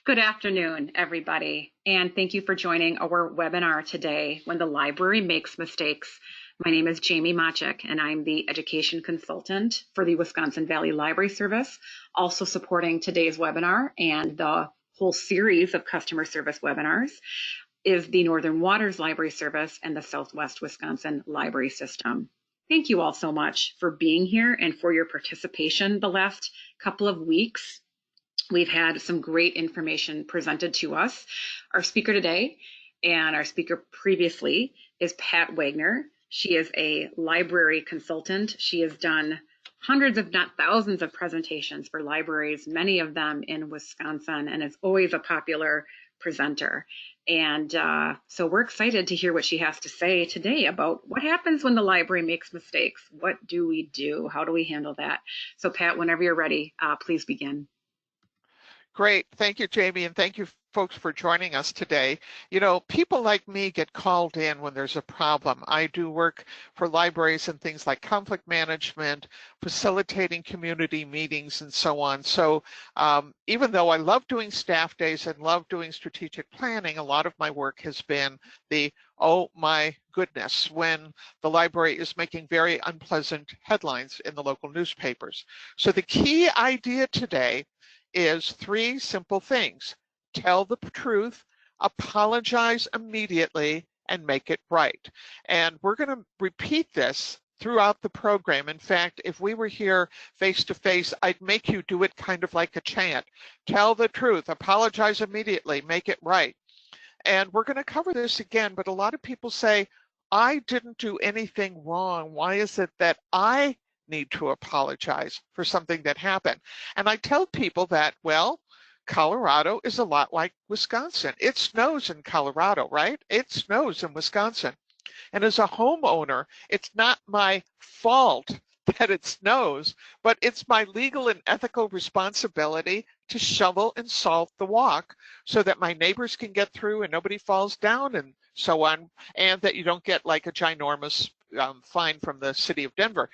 Good afternoon, everybody, and thank you for joining our webinar today, When the Library Makes Mistakes. My name is Jamie Machik, and I'm the Education Consultant for the Wisconsin Valley Library Service, also supporting today's webinar and the whole series of customer service webinars is the Northern Waters Library Service and the Southwest Wisconsin Library System. Thank you all so much for being here and for your participation the last couple of weeks. We've had some great information presented to us. Our speaker today and our speaker previously is Pat Wagner. She is a library consultant. She has done hundreds, if not thousands, of presentations for libraries, many of them in Wisconsin, and is always a popular presenter. And so we're excited to hear what she has to say today about what happens when the library makes mistakes. What do we do? How do we handle that? So Pat, whenever you're ready, please begin. Great. Thank you, Jamie, and thank you folks for joining us today. You know, people like me get called in when there's a problem. I do work for libraries and things like conflict management, facilitating community meetings, and so on. So even though I love doing staff days and love doing strategic planning, a lot of my work has been the, oh my goodness, when the library is making very unpleasant headlines in the local newspapers. So the key idea today is three simple things. Tell the truth, apologize immediately, and make it right. And we're going to repeat this throughout the program. In fact, if we were here face to face, I'd make you do it kind of like a chant. Tell the truth, apologize immediately, make it right. And we're going to cover this again, but a lot of people say, I didn't do anything wrong. Why is it that I need to apologize for something that happened? And I tell people that, well, Colorado is a lot like Wisconsin. It snows in Colorado, right? It snows in Wisconsin. And as a homeowner, it's not my fault that it snows, but it's my legal and ethical responsibility to shovel and salt the walk so that my neighbors can get through and nobody falls down and so on, and that you don't get like a ginormous fine from the city of Denver.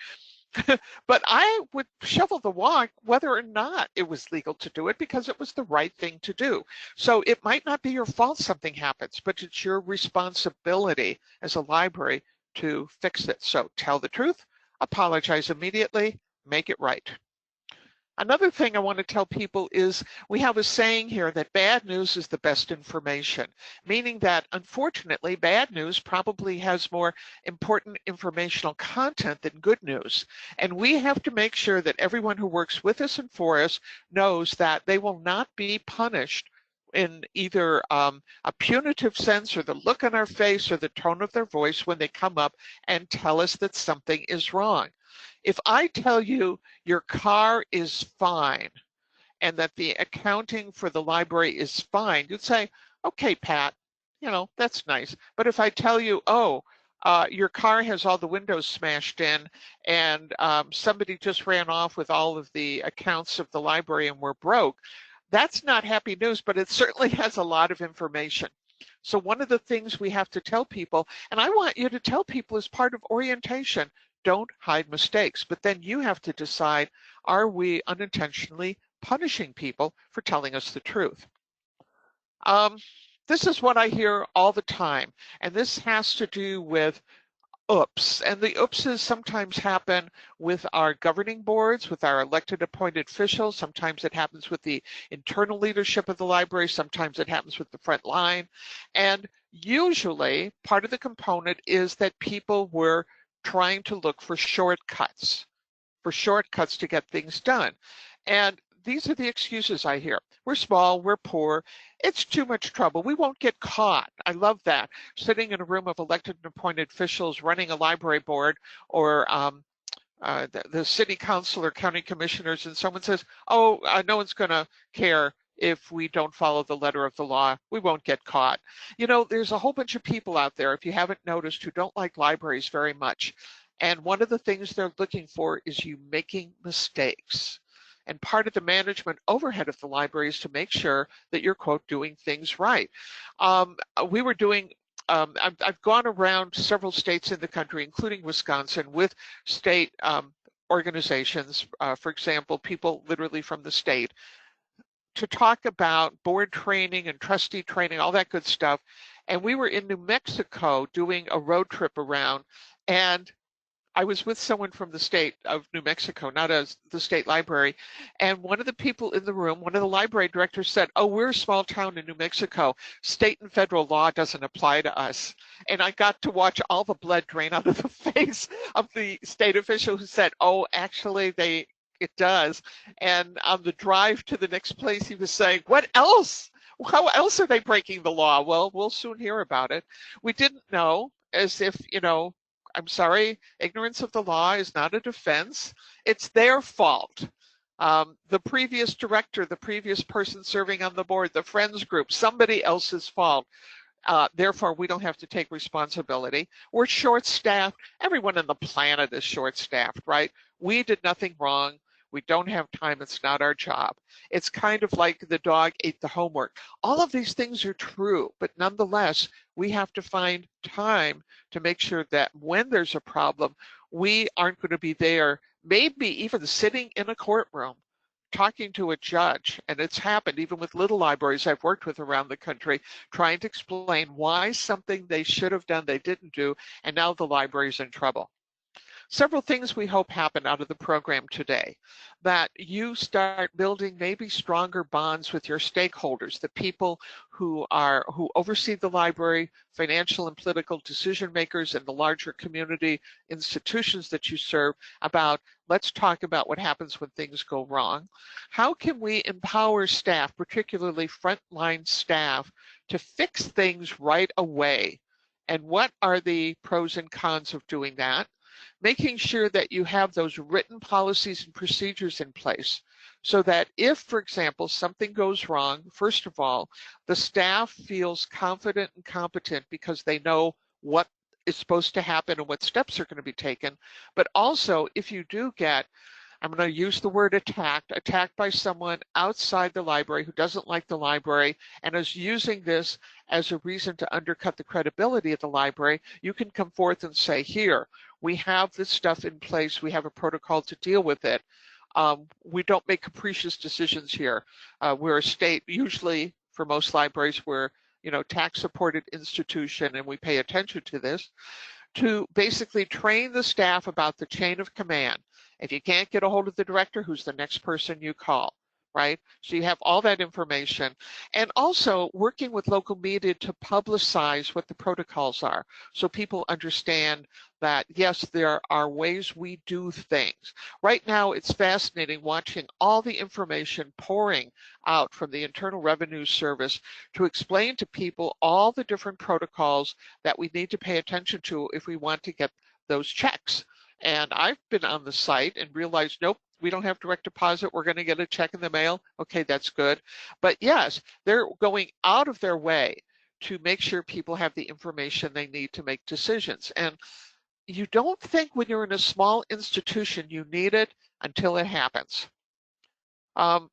But I would shovel the walk whether or not it was legal to do it because it was the right thing to do. So it might not be your fault something happens, but it's your responsibility as a library to fix it. So tell the truth, apologize immediately, make it right. Another thing I want to tell people is we have a saying here that bad news is the best information, meaning that unfortunately bad news probably has more important informational content than good news. And we have to make sure that everyone who works with us and for us knows that they will not be punished in either a punitive sense or the look on our face or the tone of their voice when they come up and tell us that something is wrong. If I tell you your car is fine and that the accounting for the library is fine, you'd say, okay, Pat, you know, that's nice. But if I tell you, oh, your car has all the windows smashed in and somebody just ran off with all of the accounts of the library and we're broke, that's not happy news, but it certainly has a lot of information. So one of the things we have to tell people, and I want you to tell people as part of orientation, don't hide mistakes, but then you have to decide, are we unintentionally punishing people for telling us the truth? This is what I hear all the time, and this has to do with oops, and the oopses sometimes happen with our governing boards, with our elected appointed officials. Sometimes it happens with the internal leadership of the library. Sometimes it happens with the front line. And usually part of the component is that people were trying to look for shortcuts to get things done. And these are the excuses I hear. We're small, we're poor, it's too much trouble, we won't get caught. I love that. Sitting in a room of elected and appointed officials running a library board or the city council or county commissioners, and someone says, oh, no one's gonna care if we don't follow the letter of the law, we won't get caught. You know, there's a whole bunch of people out there, if you haven't noticed, who don't like libraries very much. And one of the things they're looking for is you making mistakes. And part of the management overhead of the library is to make sure that you're, quote, doing things right. We were doing, I've gone around several states in the country, including Wisconsin, with state organizations, for example, people literally from the state, to talk about board training and trustee training, all that good stuff. And we were in New Mexico doing a road trip around, and I was with someone from the state of New Mexico, not as the state library. And one of the people in the room, one of the library directors said, "Oh, we're a small town in New Mexico. State and federal law doesn't apply to us." And I got to watch all the blood drain out of the face of the state official who said, "Oh, actually, it does." And on the drive to the next place, he was saying, "What else? How else are they breaking the law?" Well, we'll soon hear about it. We didn't know, as if, I'm sorry, ignorance of the law is not a defense. It's their fault. The previous director, the previous person serving on the board, the friends group, somebody else's fault. Therefore, we don't have to take responsibility. We're short-staffed. Everyone on the planet is short-staffed, right? We did nothing wrong. We don't have time. It's not our job. It's kind of like the dog ate the homework. All of these things are true, but nonetheless, we have to find time to make sure that when there's a problem, we aren't going to be there, maybe even sitting in a courtroom talking to a judge, and it's happened even with little libraries I've worked with around the country, trying to explain why something they should have done they didn't do, and now the library's in trouble. Several things we hope happen out of the program today. That you start building maybe stronger bonds with your stakeholders, the people who oversee the library, financial and political decision makers, and the larger community institutions that you serve, about let's talk about what happens when things go wrong. How can we empower staff, particularly frontline staff, to fix things right away? And what are the pros and cons of doing that? Making sure that you have those written policies and procedures in place so that if, for example, something goes wrong, first of all, the staff feels confident and competent because they know what is supposed to happen and what steps are going to be taken. But also, if you do get, I'm going to use the word attacked by someone outside the library who doesn't like the library and is using this as a reason to undercut the credibility of the library, you can come forth and say, here, we have this stuff in place. We have a protocol to deal with it. We don't make capricious decisions here. We're a state, usually for most libraries, we're tax-supported institution, and we pay attention to this, to basically train the staff about the chain of command. If you can't get a hold of the director, who's the next person you call, right? So you have all that information. And also working with local media to publicize what the protocols are so people understand that, yes, there are ways we do things. Right now, it's fascinating watching all the information pouring out from the Internal Revenue Service to explain to people all the different protocols that we need to pay attention to if we want to get those checks. And I've been on the site and realized, nope, we don't have direct deposit. We're going to get a check in the mail. Okay, that's good. But yes, they're going out of their way to make sure people have the information they need to make decisions. And you don't think when you're in a small institution you need it until it happens. And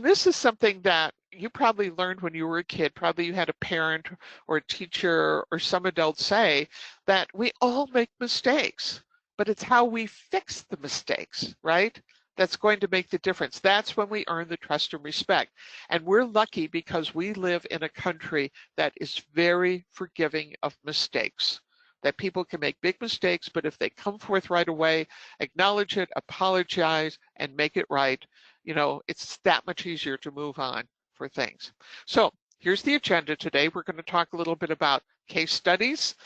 this is something that you probably learned when you were a kid. Probably you had a parent or a teacher or some adult say that we all make mistakes, but it's how we fix the mistakes, right? That's going to make the difference. That's when we earn the trust and respect. And we're lucky because we live in a country that is very forgiving of mistakes. That people can make big mistakes, but if they come forth right away, acknowledge it, apologize, and make it right, it's that much easier to move on for things. So here's the agenda today. We're going to talk a little bit about case studies,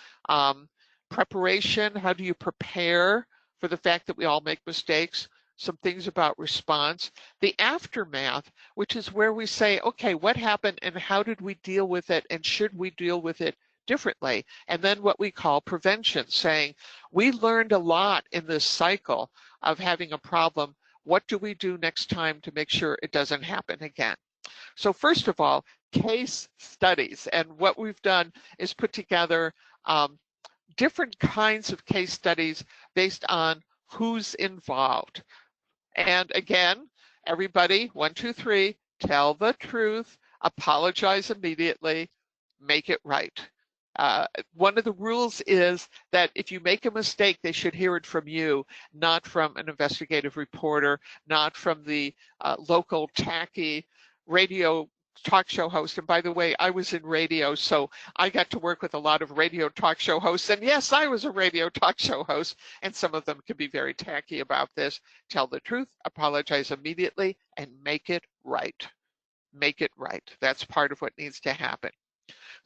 preparation. How do you prepare for the fact that we all make mistakes? Some things about response, the aftermath, which is where we say, okay, what happened and how did we deal with it, and should we deal with it differently? And then what we call prevention, saying we learned a lot in this cycle of having a problem. What do we do next time to make sure it doesn't happen again? So first of all, case studies. And what we've done is put together different kinds of case studies based on who's involved. And again, everybody, 1, 2, 3, tell the truth, apologize immediately, make it right. One of the rules is that if you make a mistake, they should hear it from you, not from an investigative reporter, not from the local tacky radio talk show host. And by the way, I was in radio, so I got to work with a lot of radio talk show hosts. And yes, I was a radio talk show host, and some of them can be very tacky about this. Tell the truth, apologize immediately, and make it right. Make it right. That's part of what needs to happen.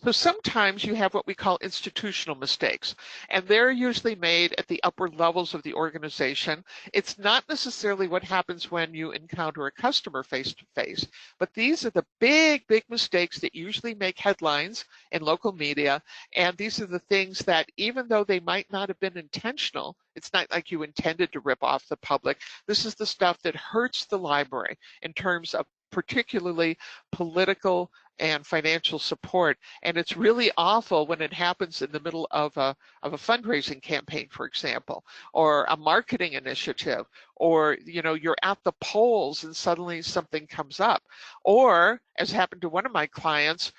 So sometimes you have what we call institutional mistakes, and they're usually made at the upper levels of the organization. It's not necessarily what happens when you encounter a customer face to face, but these are the big, big mistakes that usually make headlines in local media. And these are the things that, even though they might not have been intentional, it's not like you intended to rip off the public. This is the stuff that hurts the library in terms of particularly political and financial support. And it's really awful when it happens in the middle of a fundraising campaign, for example, or a marketing initiative, or you're at the polls and suddenly something comes up. Or, as happened to one of my clients,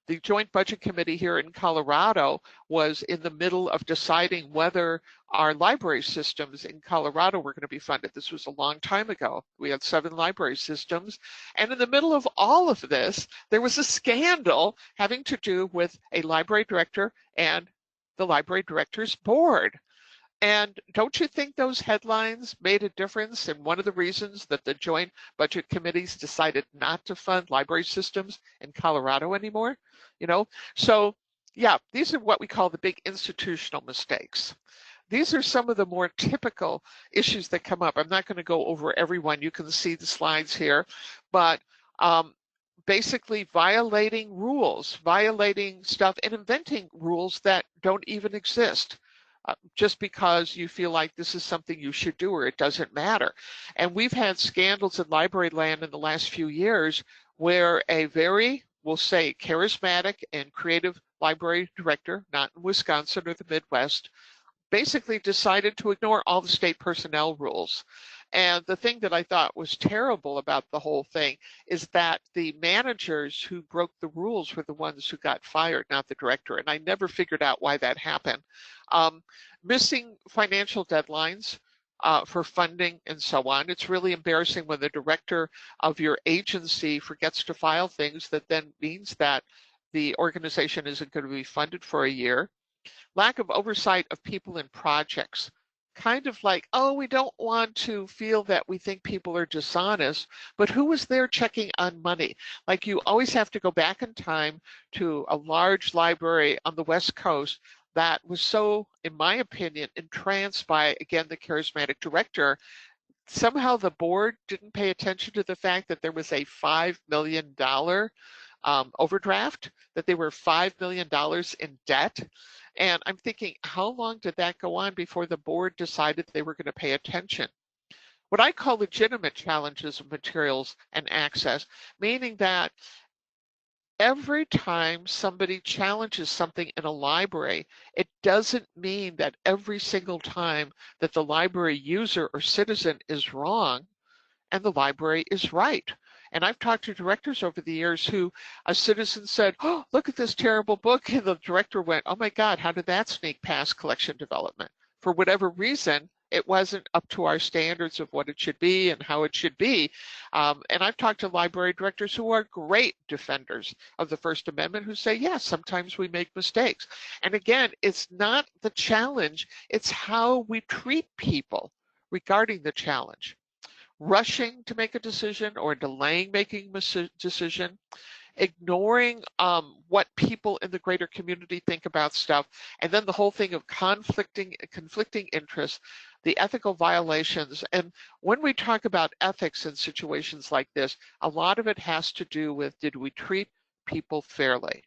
the Joint Budget Committee here in Colorado was in the middle of deciding whether our library systems in Colorado were going to be funded. This was a long time ago. We had 7 library systems. And in the middle of all of this, there was a scandal having to do with a library director and the library director's board. And don't you think those headlines made a difference? And one of the reasons that the joint budget committees decided not to fund library systems in Colorado anymore, So yeah, these are what we call the big institutional mistakes. These are some of the more typical issues that come up. I'm not going to go over every one. You can see the slides here, but basically violating rules, violating stuff, and inventing rules that don't even exist. Just because you feel like this is something you should do or it doesn't matter. And we've had scandals in library land in the last few years where a very, we'll say, charismatic and creative library director, not in Wisconsin or the Midwest, basically decided to ignore all the state personnel rules. And the thing that I thought was terrible about the whole thing is that the managers who broke the rules were the ones who got fired, not the director. And I never figured out why that happened. Missing financial deadlines for funding and so on. It's really embarrassing when the director of your agency forgets to file things that then means that the organization isn't going to be funded for a year. Lack of oversight of people and projects. Kind of like, oh, we don't want to feel that we think people are dishonest, but who was there checking on money? Like, you always have to go back in time to a large library on the West Coast that was so, in my opinion, entranced by, again, the charismatic director. Somehow the board didn't pay attention to the fact that there was a $5 million overdraft, that they were $5 million in debt. And I'm thinking, how long did that go on before the board decided they were going to pay attention? What I call legitimate challenges of materials and access, meaning that every time somebody challenges something in a library, it doesn't mean that every single time that the library user or citizen is wrong and the library is right. And I've talked to directors over the years who a citizen said, oh, look at this terrible book. And the director went, oh my God, how did that sneak past collection development? For whatever reason, it wasn't up to our standards of what it should be and how it should be. And I've talked to library directors who are great defenders of the First Amendment who say, yes, sometimes we make mistakes. And again, it's not the challenge, it's how we treat people regarding the challenge. Rushing to make a decision or delaying making a decision, ignoring what people in the greater community think about stuff, and then the whole thing of conflicting interests, the ethical violations. And when we talk about ethics in situations like this, a lot of it has to do with, did we treat people fairly?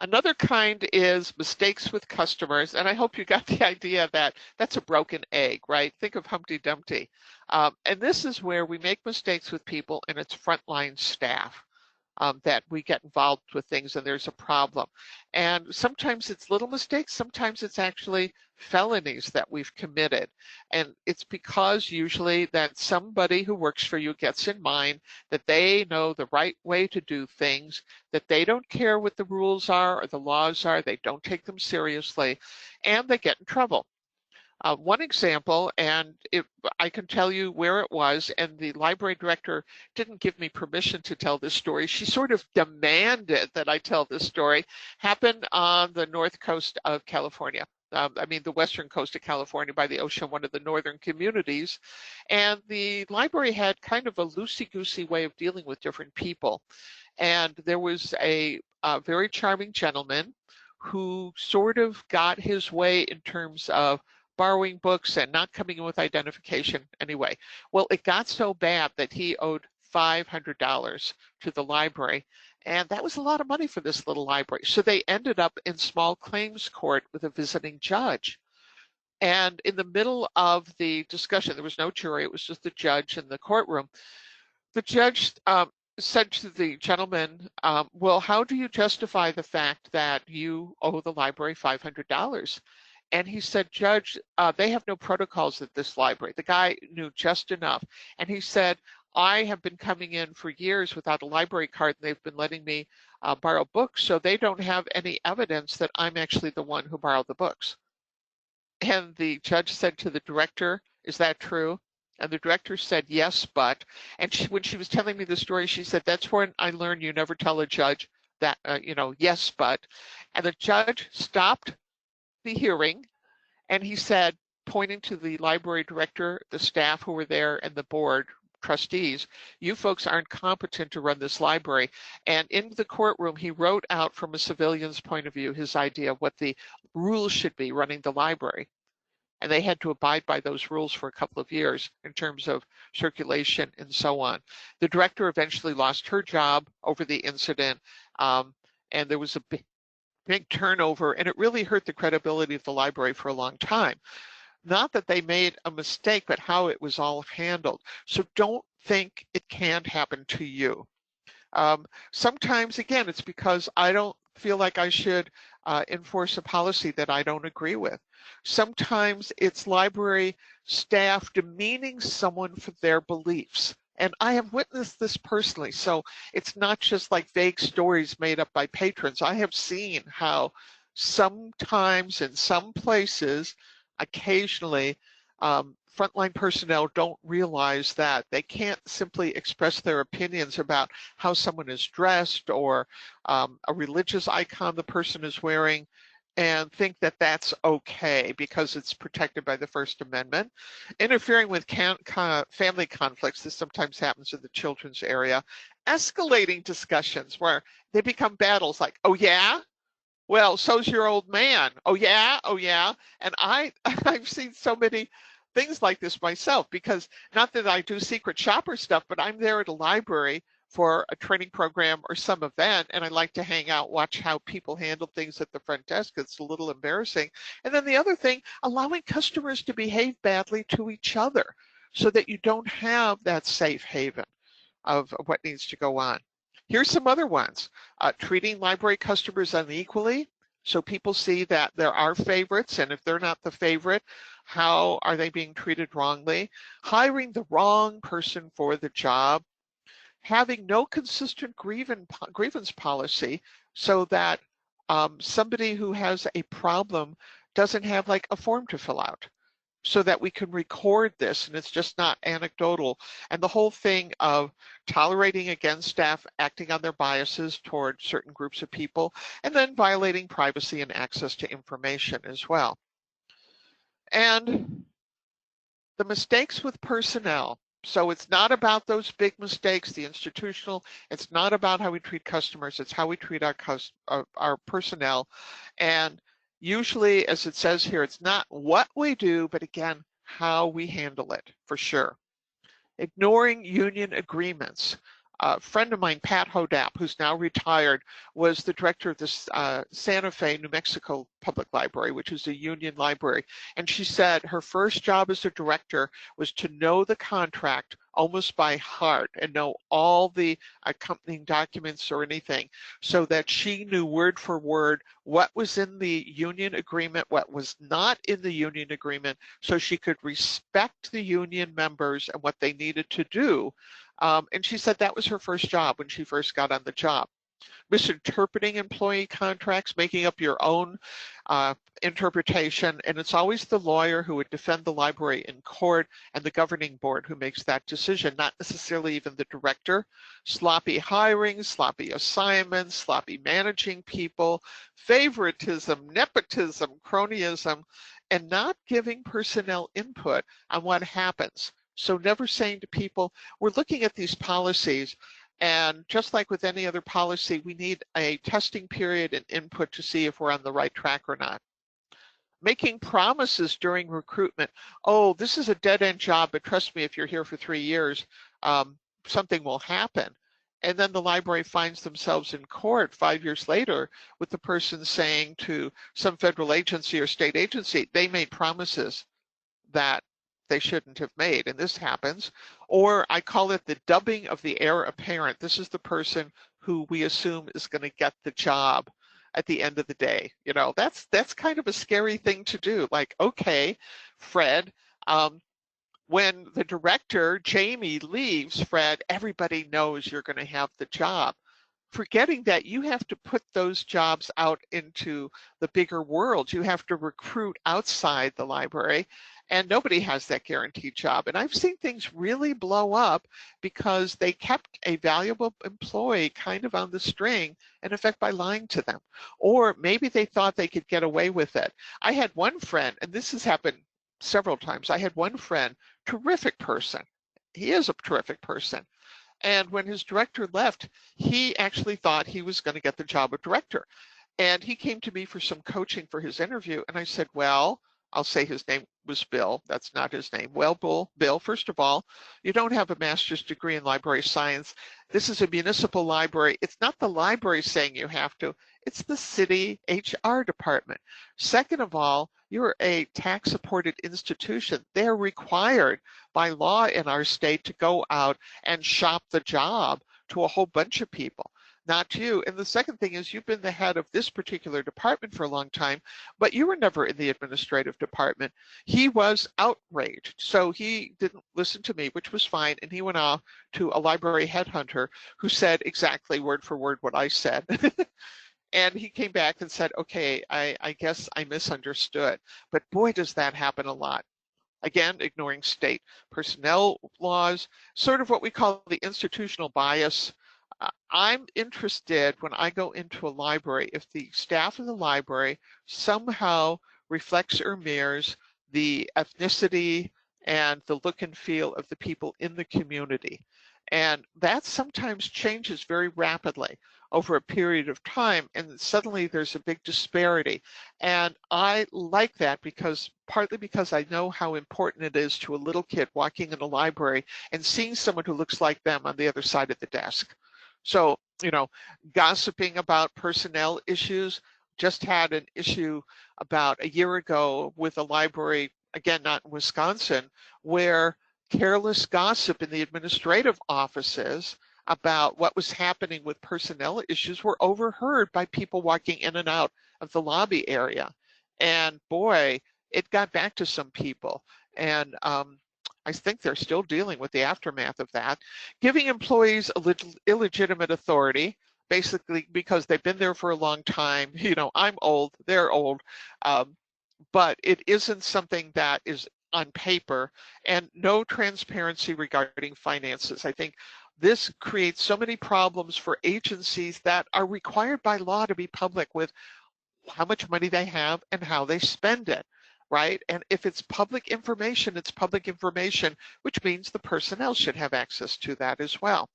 Another kind is mistakes with customers, and I hope you got the idea that that's a broken egg, right? Think of Humpty Dumpty. And this is where we make mistakes with people and it's frontline staff. That we get involved with things and there's a problem. And sometimes it's little mistakes, sometimes it's actually felonies that we've committed. And it's because usually that somebody who works for you gets in mind that they know the right way to do things, that they don't care what the rules are or the laws are, they don't take them seriously, and they get in trouble. one example, and I can tell you where it was, and the library director didn't give me permission to tell this story. She sort of demanded that I tell this story. Happened on the north coast of California. I mean, the western coast of California by the ocean, one of the northern communities. And the library had kind of a loosey-goosey way of dealing with different people. And there was a very charming gentleman who sort of got his way in terms of borrowing books and not coming in with identification anyway. Well, it got so bad that he owed $500 to the library, and that was a lot of money for this little library. So they ended up in small claims court with a visiting judge. And in the middle of the discussion, there was no jury, it was just the judge in the courtroom. The judge said to the gentleman, well, how do you justify the fact that you owe the library $500? And he said, Judge, they have no protocols at this library. The guy knew just enough. And he said, I have been coming in for years without a library card, and they've been letting me borrow books, so they don't have any evidence that I'm actually the one who borrowed the books. And the judge said to the director, is that true? And the director said, yes, but. And when she was telling me the story, she said, that's when I learned you never tell a judge that, yes, but. And the judge stopped the hearing, and he said, pointing to the library director, the staff who were there, and the board trustees, you folks aren't competent to run this library. And in the courtroom, he wrote out from a civilian's point of view his idea of what the rules should be running the library. And they had to abide by those rules for a couple of years in terms of circulation and so on. The director eventually lost her job over the incident, and there was a big turnover, and it really hurt the credibility of the library for a long time. Not that they made a mistake, but how it was all handled. So don't think it can't happen to you. Sometimes, again, it's because I don't feel like I should enforce a policy that I don't agree with. Sometimes it's library staff demeaning someone for their beliefs. And I have witnessed this personally. So it's not just like vague stories made up by patrons. I have seen how sometimes in some places, occasionally, frontline personnel don't realize that they can't simply express their opinions about how someone is dressed or a religious icon the person is wearing and think that that's okay because it's protected by the First Amendment. Interfering with family conflicts, this sometimes happens in the children's area. Escalating discussions where they become battles like, oh yeah? Well, so's your old man. Oh yeah, oh yeah. And I've seen so many things like this myself, because not that I do secret shopper stuff, but I'm there at a library for a training program or some event, and I like to hang out, watch how people handle things at the front desk. It's a little embarrassing. And then the other thing, allowing customers to behave badly to each other so that you don't have that safe haven of what needs to go on. Here's some other ones. Treating library customers unequally. So people see that there are favorites, and if they're not the favorite, how are they being treated wrongly? Hiring the wrong person for the job. Having no consistent grievance policy so that somebody who has a problem doesn't have like a form to fill out, so that we can record this and it's just not anecdotal. And the whole thing of tolerating against staff acting on their biases toward certain groups of people, and then violating privacy and access to information as well. And the mistakes with personnel. So it's not about those big mistakes, the institutional, it's not about how we treat customers, it's how we treat our personnel. And usually, as it says here, it's not what we do, but again, how we handle it, for sure. Ignoring union agreements. A friend of mine, Pat Hodap, who's now retired, was the director of the Santa Fe, New Mexico Public Library, which is a union library. And she said her first job as a director was to know the contract almost by heart and know all the accompanying documents or anything, so that she knew word for word what was in the union agreement, what was not in the union agreement, so she could respect the union members and what they needed to do. And she said that was her first job when she first got on the job. Misinterpreting employee contracts, making up your own interpretation, and it's always the lawyer who would defend the library in court and the governing board who makes that decision, not necessarily even the director. Sloppy hiring, sloppy assignments, sloppy managing people, favoritism, nepotism, cronyism, and not giving personnel input on what happens. So never saying to people, we're looking at these policies, and just like with any other policy, we need a testing period and input to see if we're on the right track or not. Making promises during recruitment. Oh, this is a dead-end job, but trust me, if you're here for 3 years, something will happen. And then the library finds themselves in court 5 years later with the person saying to some federal agency or state agency, they made promises that they shouldn't have made, and this happens. Or I call it the dubbing of the heir apparent. This is the person who we assume is going to get the job at the end of the day. You know, that's kind of a scary thing to do. Like, okay, Fred, when the director, Jamie, leaves, Fred, everybody knows you're going to have the job. Forgetting that you have to put those jobs out into the bigger world. You have to recruit outside the library, and nobody has that guaranteed job. And I've seen things really blow up because they kept a valuable employee kind of on the string, in effect, by lying to them. Or maybe they thought they could get away with it. I had one friend, and this has happened several times. I had one friend, terrific person. He is a terrific person. And when his director left, he actually thought he was going to get the job of director. And he came to me for some coaching for his interview. And I said, well, I'll say his name was Bill. That's not his name. Well, Bill, first of all, you don't have a master's degree in library science. This is a municipal library. It's not the library saying you have to. It's the city HR department. Second of all, you're a tax-supported institution. They're required by law in our state to go out and shop the job to a whole bunch of people, not you. And the second thing is you've been the head of this particular department for a long time, but you were never in the administrative department. He was outraged. So he didn't listen to me, which was fine. And he went off to a library headhunter who said exactly word for word what I said. And he came back and said, okay, I guess I misunderstood. But boy, does that happen a lot. Again, ignoring state personnel laws, sort of what we call the institutional bias. I'm interested when I go into a library if the staff of the library somehow reflects or mirrors the ethnicity and the look and feel of the people in the community. And that sometimes changes very rapidly over a period of time, and suddenly there's a big disparity. And I like that because partly because I know how important it is to a little kid walking in a library and seeing someone who looks like them on the other side of the desk. So, you know, gossiping about personnel issues. Just had an issue about a year ago with a library, again, not in Wisconsin, where careless gossip in the administrative offices about what was happening with personnel issues were overheard by people walking in and out of the lobby area. And boy, it got back to some people. And I think they're still dealing with the aftermath of that. Giving employees illegitimate authority, basically because they've been there for a long time. You know, I'm old, they're old, but it isn't something that is on paper, and no transparency regarding finances. I think this creates so many problems for agencies that are required by law to be public with how much money they have and how they spend it, right? And if it's public information, it's public information, which means the personnel should have access to that as well.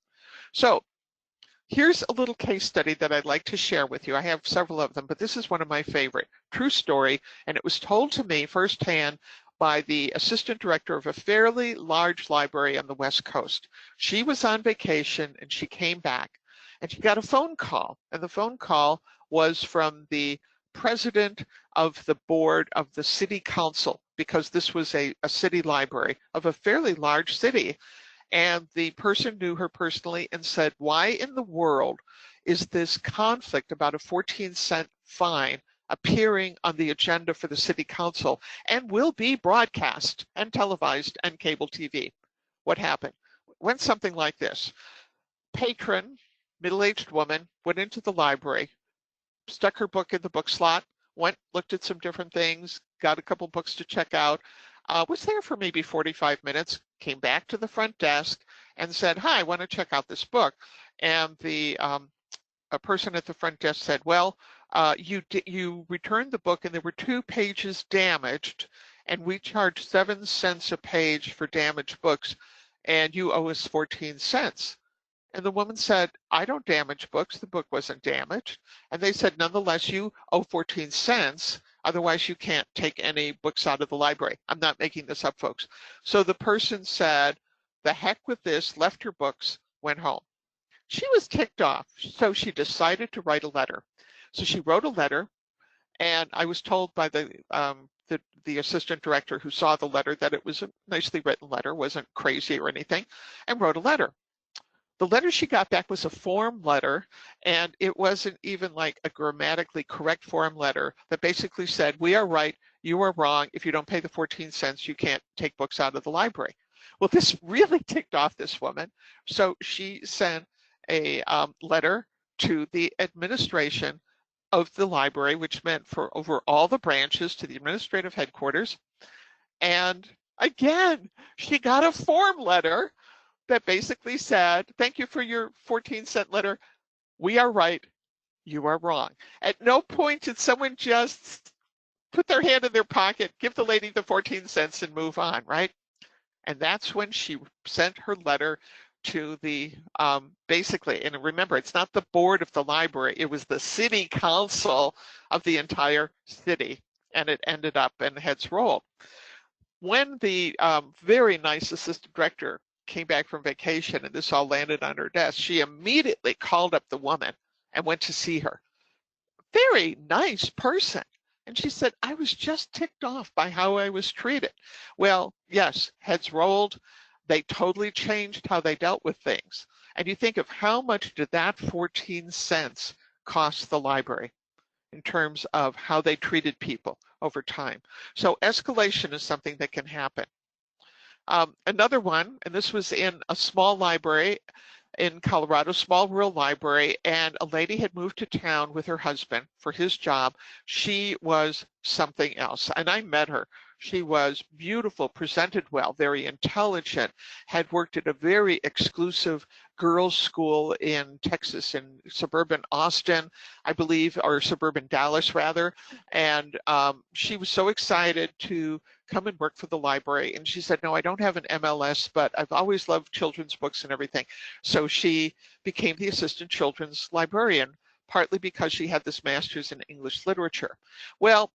So here's a little case study that I'd like to share with you. I have several of them, but this is one of my favorite. True story, and it was told to me firsthand by the assistant director of a fairly large library on the West Coast. She was on vacation and she came back and she got a phone call, and the phone call was from the president of the board of the city council, because this was a city library of a fairly large city. And the person knew her personally and said, why in the world is this conflict about a 14-cent fine appearing on the agenda for the city council and will be broadcast and televised on cable TV? What happened? Went something like this. Patron, middle-aged woman, went into the library, stuck her book in the book slot, went, looked at some different things, got a couple books to check out, was there for maybe 45 minutes, came back to the front desk and said, hi, I want to check out this book. And the a person at the front desk said, well, you returned the book and there were 2 pages damaged, and we charge 7 cents a page for damaged books, and you owe us 14 cents. And the woman said, I don't damage books. The book wasn't damaged. And they said, nonetheless, you owe 14 cents. Otherwise, you can't take any books out of the library. I'm not making this up, folks. So the person said, the heck with this, left her books, went home. She was ticked off, so she decided to write a letter. So she wrote a letter, and I was told by the assistant director who saw the letter that it was a nicely written letter, wasn't crazy or anything, and wrote a letter. The letter she got back was a form letter, and it wasn't even like a grammatically correct form letter that basically said, we are right, you are wrong. If you don't pay the 14 cents, you can't take books out of the library. Well, this really ticked off this woman. So she sent a letter to the administration of the library, which meant for over all the branches to the administrative headquarters. And again, she got a form letter that basically said, thank you for your 14-cent letter. We are right. You are wrong. At no point did someone just put their hand in their pocket, give the lady the 14 cents and move on, right? And that's when she sent her letter to the, basically, and remember, it's not the board of the library, it was the city council of the entire city, and it ended up and heads rolled. When the very nice assistant director came back from vacation and this all landed on her desk, she immediately called up the woman and went to see her. Very nice person. And she said, I was just ticked off by how I was treated. Well, yes, heads rolled. They totally changed how they dealt with things. And you think of how much did that 14 cents cost the library in terms of how they treated people over time. So escalation is something that can happen. Another one, and this was in a small library in Colorado, small rural library, and a lady had moved to town with her husband for his job. She was something else, and I met her. She was beautiful, presented well, very intelligent, had worked at a very exclusive girls' school in Texas, in suburban Austin, I believe, or suburban Dallas, rather. And she was so excited to come and work for the library. And she said, no, I don't have an MLS, but I've always loved children's books and everything. So she became the assistant children's librarian, partly because she had this master's in English literature. Well,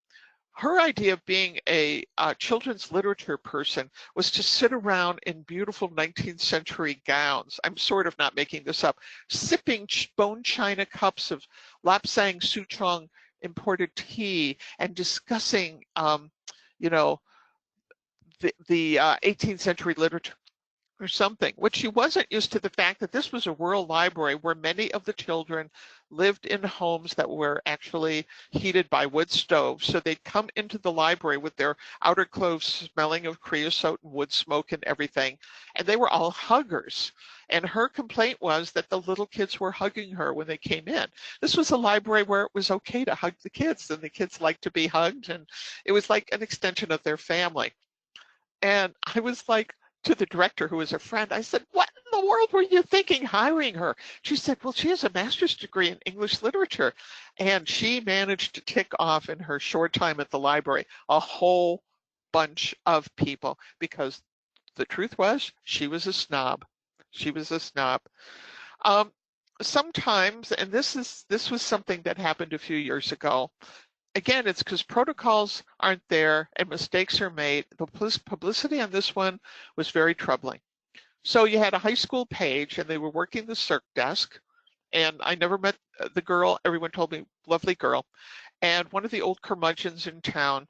her idea of being a children's literature person was to sit around in beautiful 19th century gowns. I'm sort of not making this up, sipping bone china cups of Lapsang Souchong imported tea and discussing, you know, the 18th century literature or something. What she wasn't used to the fact that this was a rural library where many of the children lived in homes that were actually heated by wood stoves. So they'd come into the library with their outer clothes smelling of creosote and wood smoke and everything. And they were all huggers. And her complaint was that the little kids were hugging her when they came in. This was a library where it was okay to hug the kids, and the kids liked to be hugged, and it was like an extension of their family. And I was like, to the director, who was a friend, I said, what in the world were you thinking hiring her? She said, well, she has a master's degree in English literature. And she managed to tick off in her short time at the library a whole bunch of people, because the truth was she was a snob. She was a snob. Sometimes, and this was something that happened a few years ago, again, it's because protocols aren't there and mistakes are made. The publicity on this one was very troubling. So you had a high school page and they were working the circ desk, and I never met the girl. Everyone told me, lovely girl. And one of the old curmudgeons in town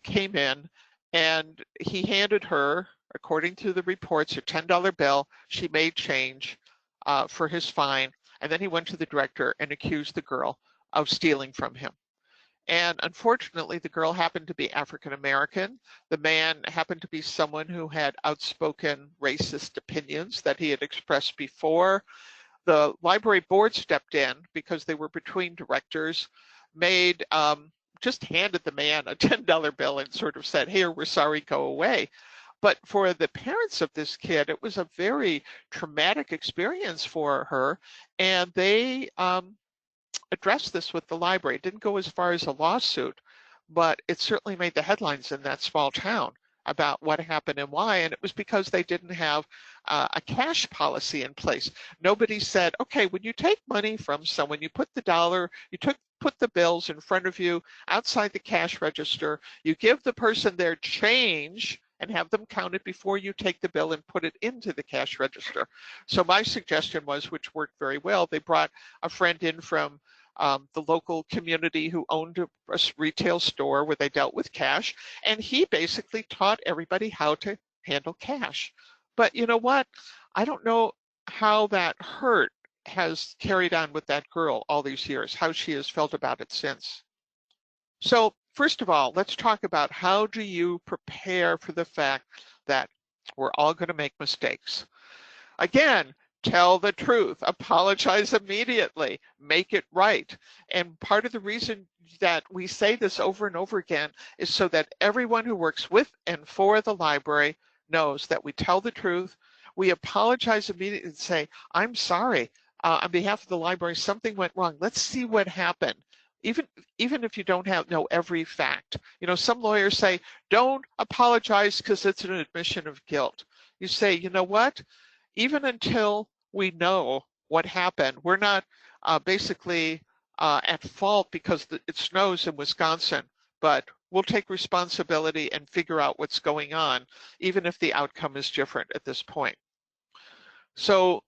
came in, and he handed her, according to the reports, a $10 bill. She made change for his fine. And then he went to the director and accused the girl of stealing from him. And unfortunately, the girl happened to be African American. The man happened to be someone who had outspoken racist opinions that he had expressed before. The library board stepped in because they were between directors, made just handed the man a $10 bill and sort of said, here, we're sorry, go away. But for the parents of this kid, it was a very traumatic experience for her, and they addressed this with the library. It didn't go as far as a lawsuit, but it certainly made the headlines in that small town about what happened and why, and it was because they didn't have a cash policy in place. Nobody said, okay, when you take money from someone, you put the dollar, put the bills in front of you outside the cash register, you give the person their change and have them count it before you take the bill and put it into the cash register. So my suggestion was, which worked very well, they brought a friend in from the local community who owned a retail store where they dealt with cash, and he basically taught everybody how to handle cash. But you know what? I don't know how that hurt has carried on with that girl all these years, how she has felt about it since. So first of all, let's talk about how do you prepare for the fact that we're all going to make mistakes. Again, tell the truth, apologize immediately, make it right. And part of the reason that we say this over and over again is so that everyone who works with and for the library knows that we tell the truth, we apologize immediately and say, I'm sorry, on behalf of the library, something went wrong. Let's see what happened. Even if you don't know every fact. You know, some lawyers say, don't apologize because it's an admission of guilt. You say, you know what? Even until we know what happened, we're not basically at fault because it snows in Wisconsin, but we'll take responsibility and figure out what's going on, even if the outcome is different at this point. So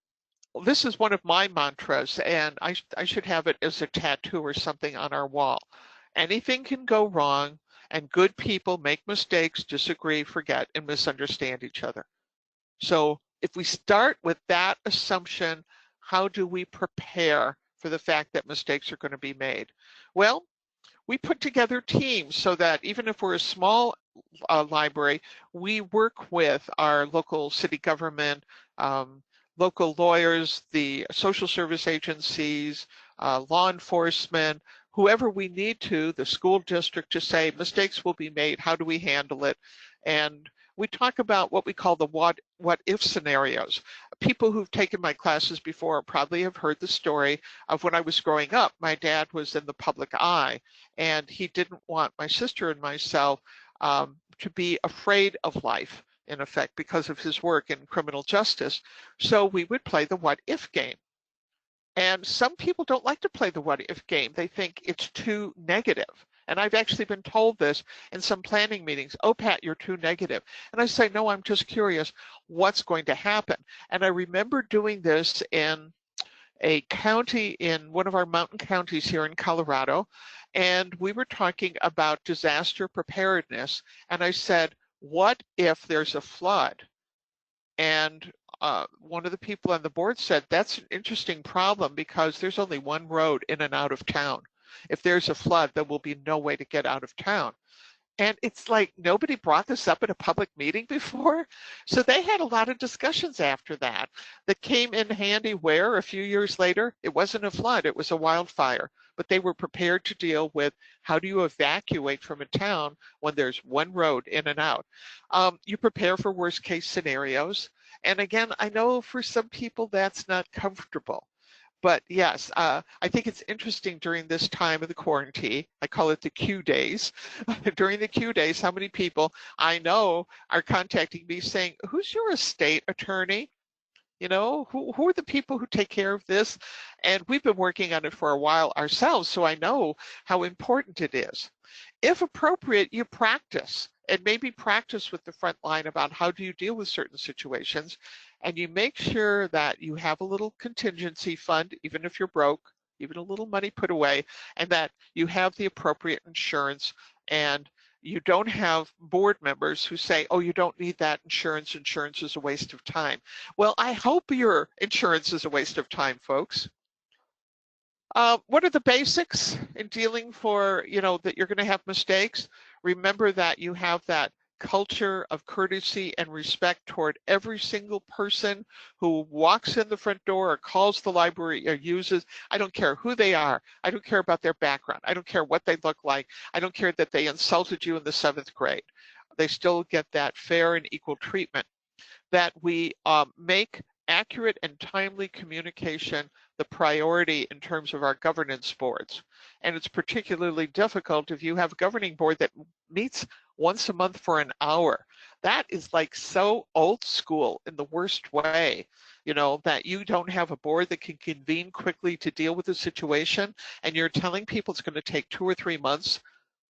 this is one of my mantras, and I should have it as a tattoo or something on our wall. Anything can go wrong, and good people make mistakes, disagree, forget, and misunderstand each other. So if we start with that assumption, how do we prepare for the fact that mistakes are going to be made? Well, we put together teams so that even if we're a small library, we work with our local city government, local lawyers, the social service agencies, law enforcement, whoever we need to, the school district, to say mistakes will be made, how do we handle it? And we talk about what we call the what if scenarios. People who've taken my classes before probably have heard the story of when I was growing up. My dad was in the public eye, and he didn't want my sister and myself to be afraid of life, in effect, because of his work in criminal justice. So we would play the what if game. And some people don't like to play the what if game. They think it's too negative. And I've actually been told this in some planning meetings. Oh, Pat, you're too negative. And I say, no, I'm just curious what's going to happen. And I remember doing this in a county in one of our mountain counties here in Colorado. And we were talking about disaster preparedness. And I said, what if there's a flood? And one of the people on the board said, that's an interesting problem because there's only one road in and out of town. If there's a flood, there will be no way to get out of town. And it's like nobody brought this up at a public meeting before. So they had a lot of discussions after that came in handy where a few years later, it wasn't a flood, it was a wildfire. But they were prepared to deal with how do you evacuate from a town when there's one road in and out. You prepare for worst case scenarios. And again, I know for some people that's not comfortable. But yes, I think it's interesting during this time of the quarantine, I call it the Q days. During the Q days, how many people I know are contacting me saying, who's your estate attorney? You know, who are the people who take care of this? And we've been working on it for a while ourselves, so I know how important it is. If appropriate, you practice, and maybe practice with the front line about how do you deal with certain situations. And you make sure that you have a little contingency fund, even if you're broke, even a little money put away, and that you have the appropriate insurance, and you don't have board members who say, oh, you don't need that insurance. Insurance is a waste of time. Well, I hope your insurance is a waste of time, folks. What are the basics in dealing for, that you're going to have mistakes? Remember that you have that culture of courtesy and respect toward every single person who walks in the front door or calls the library or uses. I don't care who they are. I don't care about their background. I don't care what they look like. I don't care that they insulted you in the 7th grade. They still get that fair and equal treatment. That we make accurate and timely communication the priority in terms of our governance boards. And it's particularly difficult if you have a governing board that meets once a month for an hour. That is like so old school in the worst way, that you don't have a board that can convene quickly to deal with the situation, and you're telling people it's going to take 2 or 3 months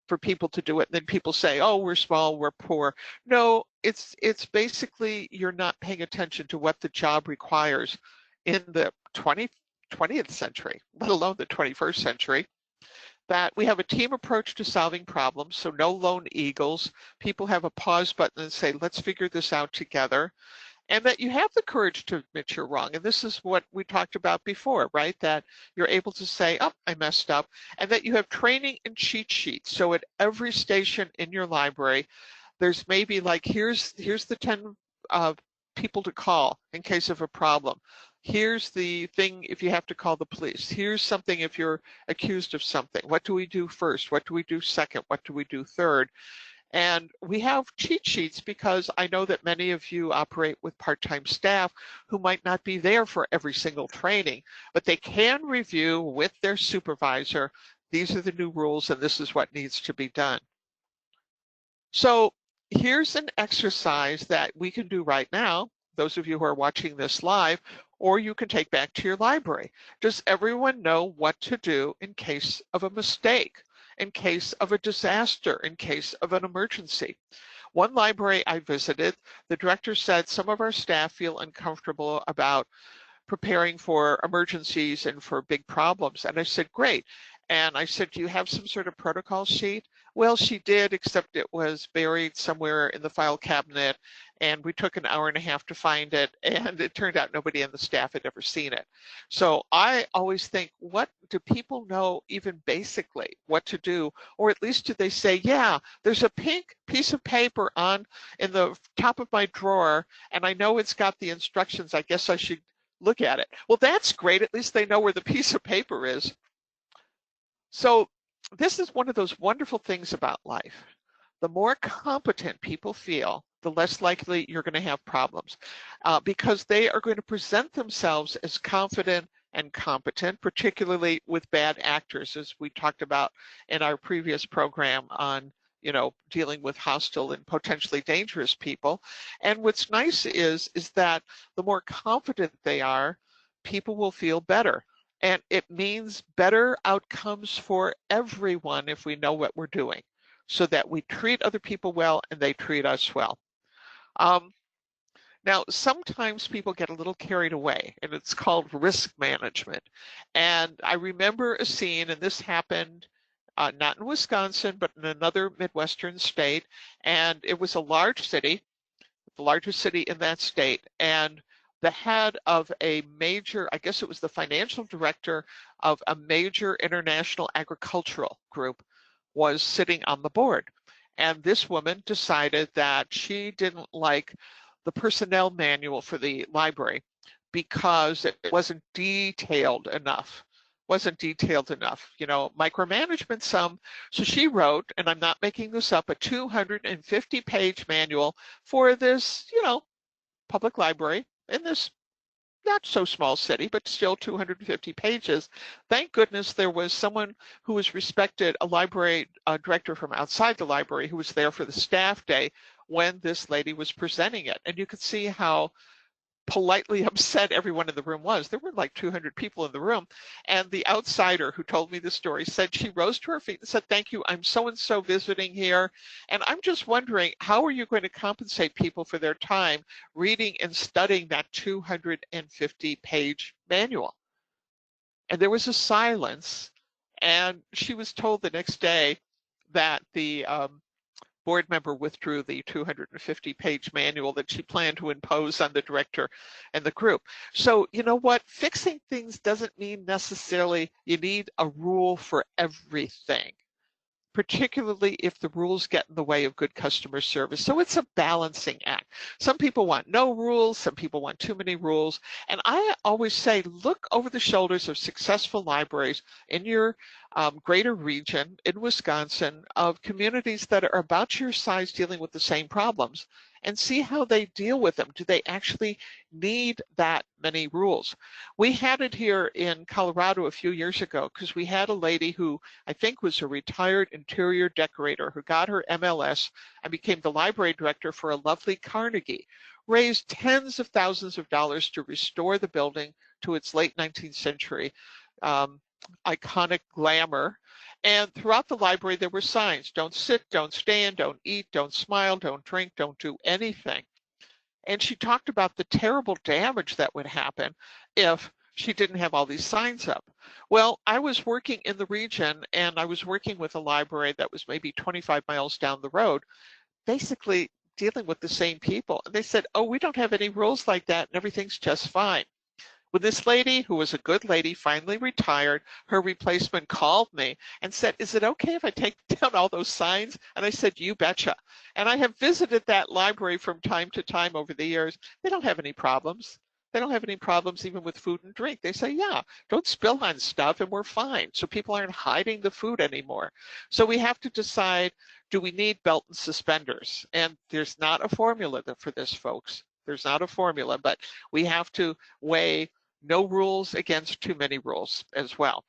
for people to do it. And then people say, oh, we're small, we're poor. No, it's basically you're not paying attention to what the job requires in the 20th century, let alone the 21st century. That we have a team approach to solving problems, so no lone eagles. People have a pause button and say, let's figure this out together. And that you have the courage to admit you're wrong. And this is what we talked about before, right? That you're able to say, oh, I messed up. And that you have training and cheat sheets. So at every station in your library, there's maybe like, here's the 10 people to call in case of a problem. Here's the thing if you have to call the police. Here's something if you're accused of something. What do we do first? What do we do second? What do we do third? And we have cheat sheets because I know that many of you operate with part-time staff who might not be there for every single training, but they can review with their supervisor, these are the new rules and this is what needs to be done. So here's an exercise that we can do right now, those of you who are watching this live, or you can take back to your library. Does everyone know what to do in case of a mistake? In case of a disaster, in case of an emergency? One library I visited, the director said some of our staff feel uncomfortable about preparing for emergencies and for big problems. And I said, great. And I said, do you have some sort of protocol sheet? Well, she did, except it was buried somewhere in the file cabinet, and we took an hour and a half to find it, and it turned out nobody in the staff had ever seen it. So I always think, what do people know even basically what to do? Or at least do they say, yeah, there's a pink piece of paper in the top of my drawer, and I know it's got the instructions. I guess I should look at it. Well, that's great. At least they know where the piece of paper is. So this is one of those wonderful things about life. The more competent people feel, the less likely you're going to have problems because they are going to present themselves as confident and competent, particularly with bad actors, as we talked about in our previous program on dealing with hostile and potentially dangerous people. And what's nice is that the more confident they are, people will feel better. And it means better outcomes for everyone if we know what we're doing, so that we treat other people well and they treat us well. Now, sometimes people get a little carried away, and it's called risk management. And I remember a scene, and this happened not in Wisconsin, but in another Midwestern state, and it was a large city, the largest city in that state, and the head of a major, I guess it was the financial director of a major international agricultural group, was sitting on the board. And this woman decided that she didn't like the personnel manual for the library because it wasn't detailed enough. Micromanagement some. So she wrote, and I'm not making this up, a 250-page manual for this, public library in this not so small city, but still 250 pages. Thank goodness there was someone who was respected, a library director from outside the library who was there for the staff day when this lady was presenting it. And you could see how politely upset everyone in the room was. There were like 200 people in the room. And the outsider who told me the story said she rose to her feet and said, thank you, I'm so-and-so visiting here. And I'm just wondering, how are you going to compensate people for their time reading and studying that 250-page manual? And there was a silence. And she was told the next day that the board member withdrew the 250-page manual that she planned to impose on the director and the group. So you know what? Fixing things doesn't mean necessarily you need a rule for everything. particularly if the rules get in the way of good customer service. So it's a balancing act. Some people want no rules, some people want too many rules. And I always say, look over the shoulders of successful libraries in your greater region in Wisconsin of communities that are about your size dealing with the same problems and see how they deal with them. Do they actually need that many rules? We had it here in Colorado a few years ago because we had a lady who I think was a retired interior decorator who got her MLS and became the library director for a lovely Carnegie, raised tens of thousands of dollars to restore the building to its late 19th century iconic glamour. And throughout the library, there were signs: don't sit, don't stand, don't eat, don't smile, don't drink, don't do anything. And she talked about the terrible damage that would happen if she didn't have all these signs up. Well, I was working in the region and I was working with a library that was maybe 25 miles down the road, basically dealing with the same people. And they said, oh, we don't have any rules like that and everything's just fine. When this lady, who was a good lady, finally retired, her replacement called me and said, is it okay if I take down all those signs? And I said, you betcha. And I have visited that library from time to time over the years. They don't have any problems. They don't have any problems even with food and drink. They say, yeah, don't spill on stuff and we're fine. So people aren't hiding the food anymore. So we have to decide, do we need belt and suspenders? And there's not a formula for this, folks. There's not a formula, but we have to weigh no rules against too many rules as well.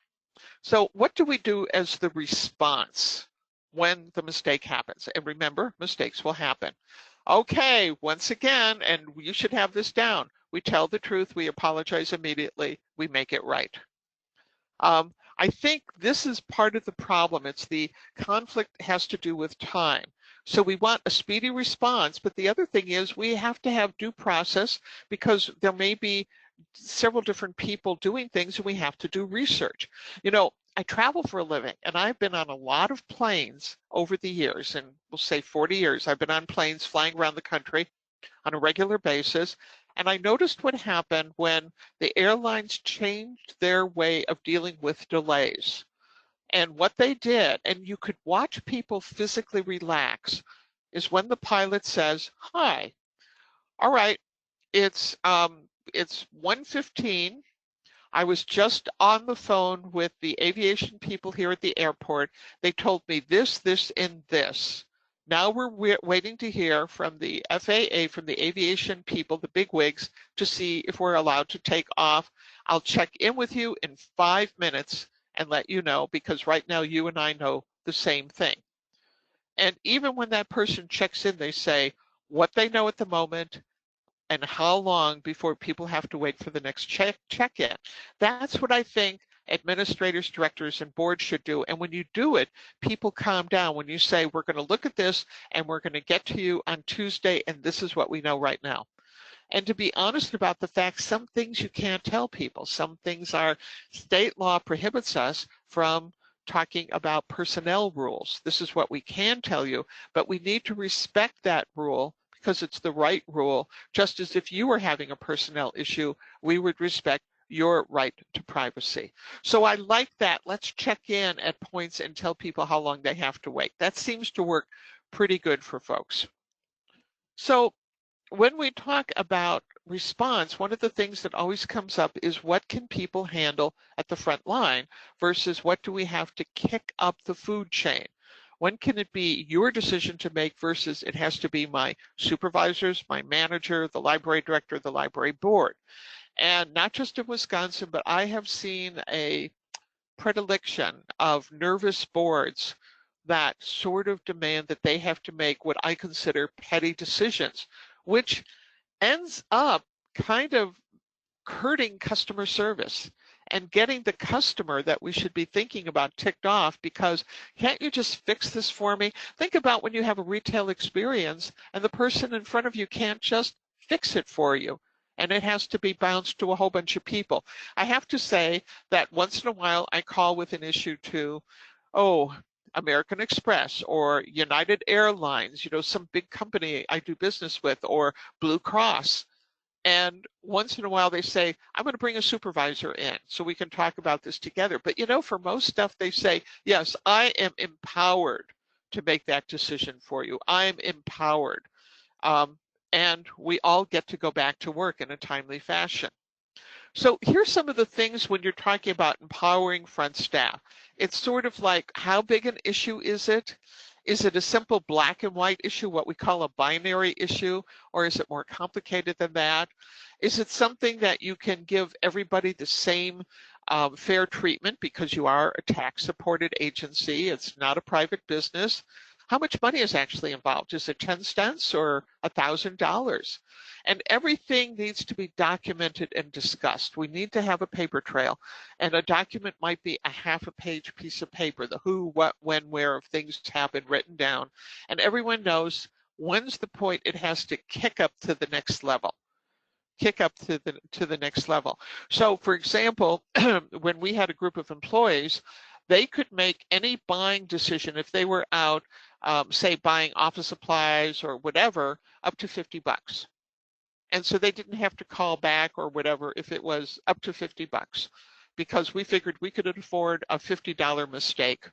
So what do we do as the response when the mistake happens? And remember, mistakes will happen. Okay, once again, and you should have this down, we tell the truth, we apologize immediately, we make it right. I think this is part of the problem. It's the conflict has to do with time. So we want a speedy response, but the other thing is we have to have due process because there may be several different people doing things and we have to do research. You know, I travel for a living and I've been on a lot of planes over the years, and we'll say 40 years. I've been on planes flying around the country on a regular basis. And I noticed what happened when the airlines changed their way of dealing with delays. And what they did, and you could watch people physically relax, is when the pilot says, hi, all right, it's 1:15. I was just on the phone with the aviation people here at the airport. They told me this, this, and this. Now we're waiting to hear from the FAA, from the aviation people, the big wigs, to see if we're allowed to take off. I'll check in with you in 5 minutes and let you know, because right now you and I know the same thing. And even when that person checks in, they say what they know at the moment and how long before people have to wait for the next check-in. That's what I think administrators, directors, and boards should do. And when you do it, people calm down. When you say, we're going to look at this and we're going to get to you on Tuesday, and this is what we know right now. And to be honest about the fact, some things you can't tell people. Some things are state law prohibits us from talking about personnel rules. This is what we can tell you, but we need to respect that rule because it's the right rule, just as if you were having a personnel issue, we would respect your right to privacy. So I like that. Let's check in at points and tell people how long they have to wait. That seems to work pretty good for folks. So when we talk about response, one of the things that always comes up is what can people handle at the front line versus what do we have to kick up the food chain? When can it be your decision to make versus it has to be my supervisors, my manager, the library director, the library board? And not just in Wisconsin, but I have seen a predilection of nervous boards that sort of demand that they have to make what I consider petty decisions, which ends up kind of hurting customer service and getting the customer that we should be thinking about ticked off because can't you just fix this for me? Think about when you have a retail experience and the person in front of you can't just fix it for you and it has to be bounced to a whole bunch of people. I have to say that once in a while I call with an issue to, oh, American Express or United Airlines, you know, some big company I do business with, or Blue Cross. And once in a while they say, I'm going to bring a supervisor in so we can talk about this together. But for most stuff they say, yes, I am empowered to make that decision for you. I'm empowered. Um, and we all get to go back to work in a timely fashion. So here's some of the things when you're talking about empowering front staff. It's sort of like, how big an issue is it? Is it a simple black and white issue, what we call a binary issue, or is it more complicated than that? Is it something that you can give everybody the same fair treatment because you are a tax-supported agency? It's not a private business. How much money is actually involved? Is it 10 cents or $1,000? And everything needs to be documented and discussed. We need to have a paper trail, and a document might be a half a page piece of paper, the who, what, when, where of things have been written down, and everyone knows when's the point it has to kick up to the next level. Next level. So for example, when we had a group of employees, they could make any buying decision if they were out, say buying office supplies or whatever, up to $50. And so they didn't have to call back or whatever if it was up to $50, because we figured we could afford a $50 mistake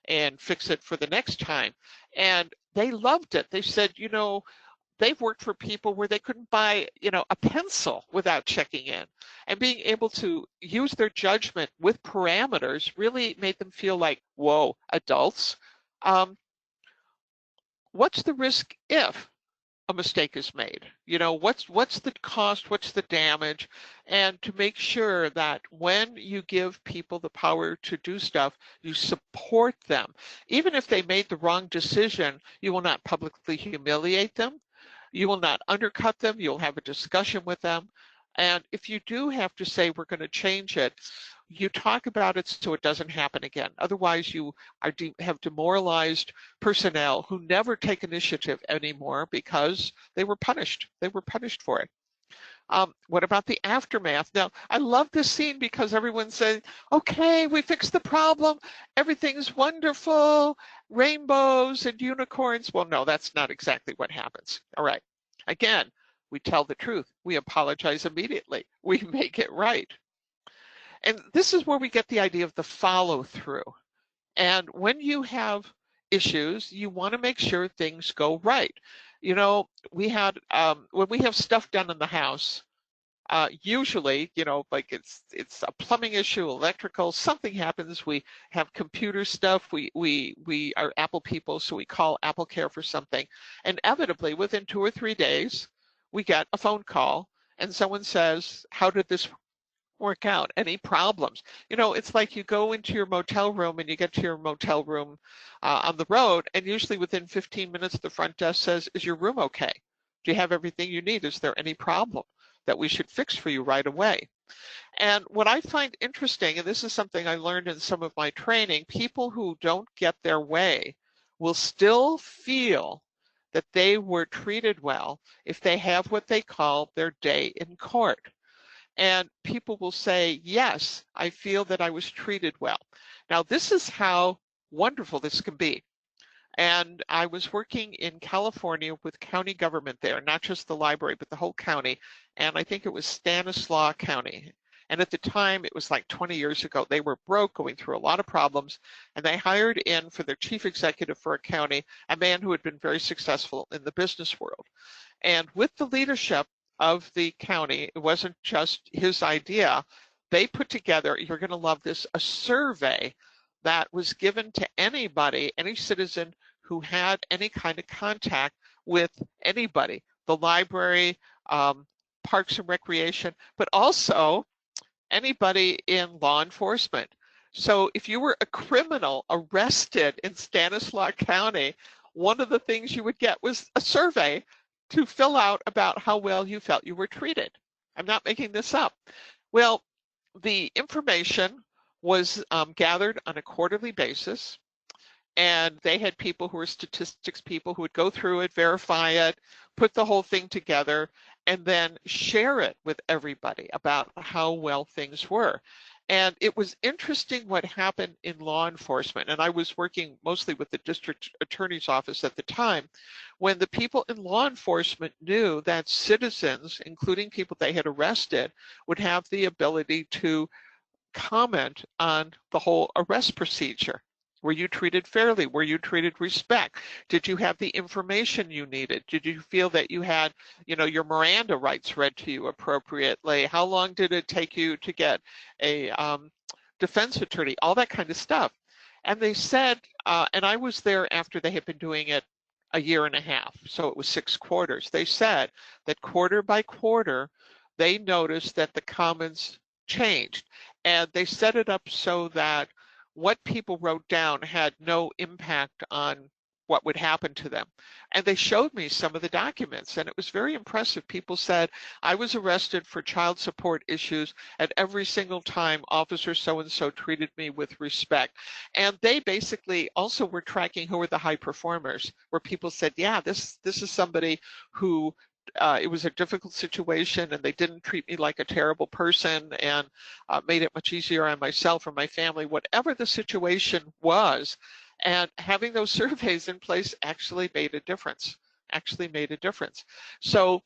and fix it for the next time. And they loved it. They said, they've worked for people where they couldn't buy, a pencil without checking in. And being able to use their judgment with parameters really made them feel like, whoa, adults. What's the risk if a mistake is made? What's the cost? What's the damage? And to make sure that when you give people the power to do stuff, you support them. Even if they made the wrong decision, you will not publicly humiliate them. You will not undercut them. You'll have a discussion with them. And if you do have to say we're going to change it, you talk about it so it doesn't happen again. Otherwise, you have demoralized personnel who never take initiative anymore because they were punished. They were punished for it. What about the aftermath? Now, I love this scene because everyone's saying, okay, we fixed the problem. Everything's wonderful, rainbows and unicorns. Well, no, that's not exactly what happens. All right. Again, we tell the truth. We apologize immediately. We make it right. And this is where we get the idea of the follow through. And when you have issues, you want to make sure things go right. We had, when we have stuff done in the house, usually, like it's a plumbing issue, electrical, something happens. We have computer stuff. We are Apple people, so we call Apple Care for something. And inevitably, within 2 or 3 days, we get a phone call and someone says, how did this work out? Any problems? It's like you go into your motel room and you get to your motel room on the road, and usually within 15 minutes, the front desk says, is your room okay? Do you have everything you need? Is there any problem that we should fix for you right away? And what I find interesting, and this is something I learned in some of my training, people who don't get their way will still feel that they were treated well if they have what they call their day in court. And people will say, yes, I feel that I was treated well. Now, this is how wonderful this can be. And I was working in California with county government there, not just the library, but the whole county. And I think it was Stanislaus County. And at the time, it was like 20 years ago, they were broke, going through a lot of problems. And they hired in for their chief executive for a county, a man who had been very successful in the business world. And with the leadership of the county, it wasn't just his idea. They put together, you're going to love this, a survey that was given to anybody, any citizen who had any kind of contact with anybody, the library, parks and recreation, but also anybody in law enforcement. So if you were a criminal arrested in Stanislaus County, one of the things you would get was a survey to fill out about how well you felt you were treated. I'm not making this up. Well, the information was gathered on a quarterly basis, and they had people who were statistics people who would go through it, verify it, put the whole thing together, and then share it with everybody about how well things were. And it was interesting what happened in law enforcement. And I was working mostly with the district attorney's office at the time, when the people in law enforcement knew that citizens, including people they had arrested, would have the ability to comment on the whole arrest procedure. Were you treated fairly? Were you treated respect? Did you have the information you needed? Did you feel that you had, your Miranda rights read to you appropriately? How long did it take you to get a defense attorney? All that kind of stuff. And they said, and I was there after they had been doing it a year and a half, so it was 6 quarters. They said that quarter by quarter, they noticed that the comments changed. And they set it up so that what people wrote down had no impact on what would happen to them. And they showed me some of the documents, and it was very impressive. People said, I was arrested for child support issues, and every single time Officer so-and-so treated me with respect. And they basically also were tracking who were the high performers, where people said, yeah, this is somebody who it was a difficult situation and they didn't treat me like a terrible person, and made it much easier on myself or my family, whatever the situation was. And having those surveys in place actually made a difference, So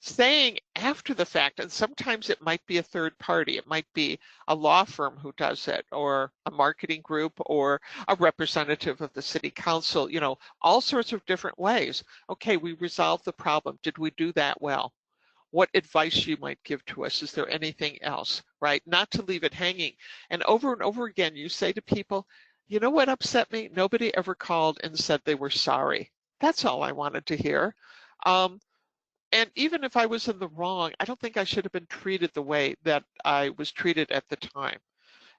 saying after the fact, and sometimes it might be a third party, it might be a law firm who does it, or a marketing group, or a representative of the city council, all sorts of different ways. Okay, we resolved the problem. Did we do that well? What advice you might give to us? Is there anything else, right? Not to leave it hanging. And over again, you say to people, you know what upset me? Nobody ever called and said they were sorry. That's all I wanted to hear. And even if I was in the wrong, I don't think I should have been treated the way that I was treated at the time.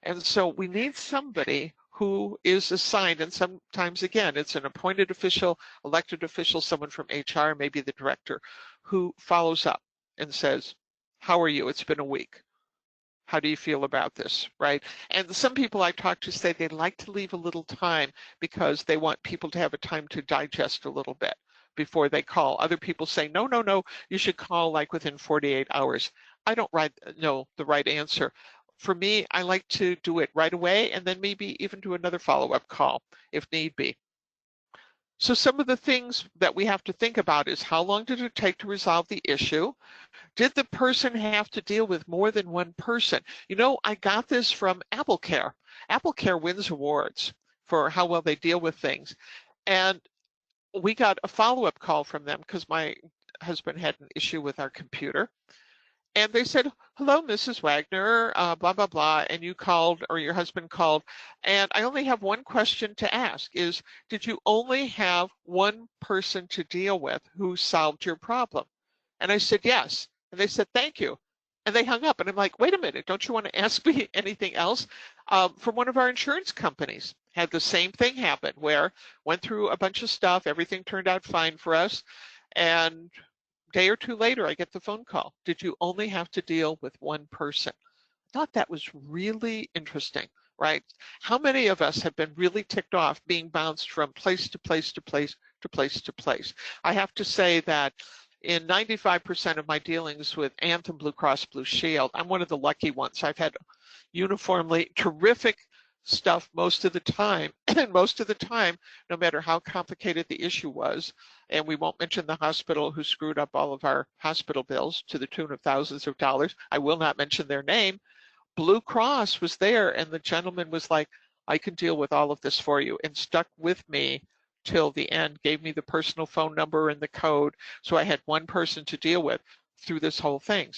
And so we need somebody who is assigned, and sometimes, again, it's an appointed official, elected official, someone from HR, maybe the director, who follows up and says, how are you? It's been a week. How do you feel about this, right? And some people I talk to say they like to leave a little time because they want people to have a time to digest a little bit before they call. Other people say, no, no, no, you should call like within 48 hours. I don't know the right answer. For me, I like to do it right away and then maybe even do another follow-up call if need be. So some of the things that we have to think about is, how long did it take to resolve the issue? Did the person have to deal with more than one person? I got this from AppleCare. AppleCare wins awards for how well they deal with things. And we got a follow-up call from them because my husband had an issue with our computer. And they said, hello, Mrs. Wagner, blah, blah, blah. And you called, or your husband called. And I only have one question to ask is, did you only have one person to deal with who solved your problem? And I said, yes. And they said, thank you. And they hung up. And I'm like, wait a minute, don't you want to ask me anything else? From one of our insurance companies, had the same thing happen, where went through a bunch of stuff. Everything turned out fine for us. And day or two later, I get the phone call. Did you only have to deal with one person? I thought that was really interesting, right? How many of us have been really ticked off being bounced from place to place to place to place to place? I have to say that in 95% of my dealings with Anthem Blue Cross Blue Shield, I'm one of the lucky ones. I've had uniformly terrific stuff most of the time, and most of the time, no matter how complicated the issue was, and we won't mention the hospital who screwed up all of our hospital bills to the tune of thousands of dollars. I will not mention their name. Blue Cross was there, and the gentleman was like, I can deal with all of this for you, and stuck with me till the end, gave me the personal phone number and the code, so I had one person to deal with through this whole thing.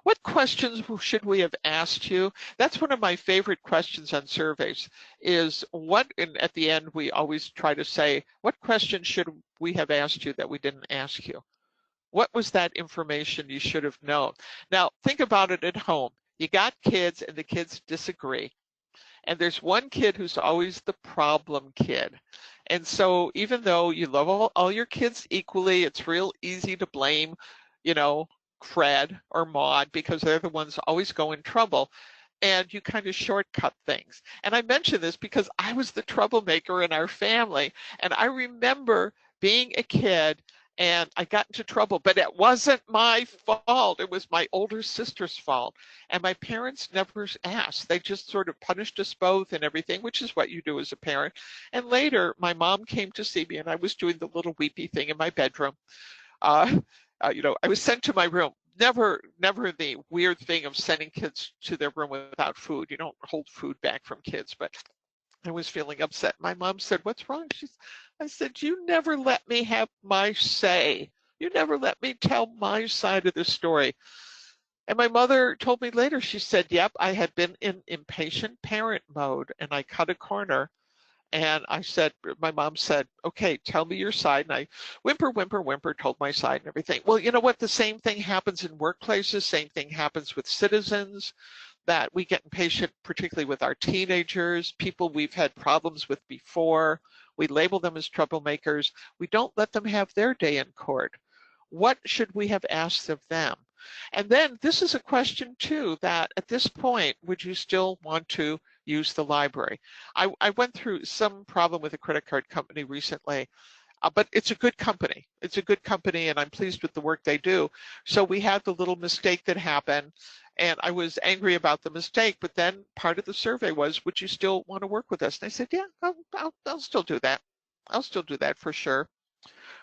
What questions should we have asked you? That's one of my favorite questions on surveys is what, and at the end, we always try to say, what question should we have asked you that we didn't ask you? What was that information you should have known? Now, think about it at home. You got kids and the kids disagree. And there's one kid who's always the problem kid. And so even though you love all your kids equally, it's real easy to blame, Fred or Maud because they're the ones always go in trouble. And you kind of shortcut things. And I mention this because I was the troublemaker in our family. And I remember being a kid and I got into trouble, but it wasn't my fault. It was my older sister's fault. And my parents never asked. They just sort of punished us both and everything, which is what you do as a parent. And later, my mom came to see me, and I was doing the little weepy thing in my bedroom. Uh, I was sent to my room. Never the weird thing of sending kids to their room without food. You don't hold food back from kids, but I was feeling upset. My mom said, "What's wrong?" I said, "You never let me have my say. You never let me tell my side of the story." And my mother told me later, she said, "Yep, I had been in impatient parent mode and I cut a corner." And my mom said, "Okay, tell me your side." And I whimper, told my side and everything. Well, you know what? The same thing happens in workplaces. Same thing happens with citizens, that we get impatient, particularly with our teenagers, people we've had problems with before. We label them as troublemakers. We don't let them have their day in court. What should we have asked of them? And then this is a question too, that at this point, would you still want to use the library? I went through some problem with a credit card company recently, but it's a good company. It's a good company, and I'm pleased with the work they do. So we had the little mistake that happened, and I was angry about the mistake. But then part of the survey was, would you still want to work with us? And I said, yeah, I'll still do that. I'll still do that for sure.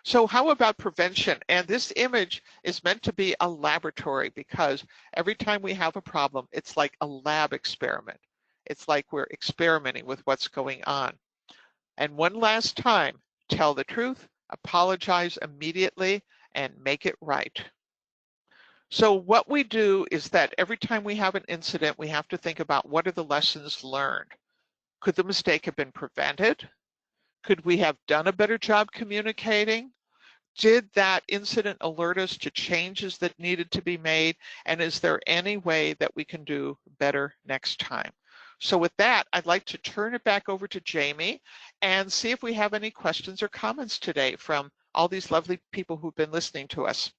So how about prevention? And this image is meant to be a laboratory, because every time we have a problem, it's like a lab experiment. It's like we're experimenting with what's going on. And one last time, tell the truth, apologize immediately, and make it right. So what we do is that every time we have an incident, we have to think about, what are the lessons learned? Could the mistake have been prevented? Could we have done a better job communicating? Did that incident alert us to changes that needed to be made? And is there any way that we can do better next time? So with that, I'd like to turn it back over to Jamie and see if we have any questions or comments today from all these lovely people who've been listening to us.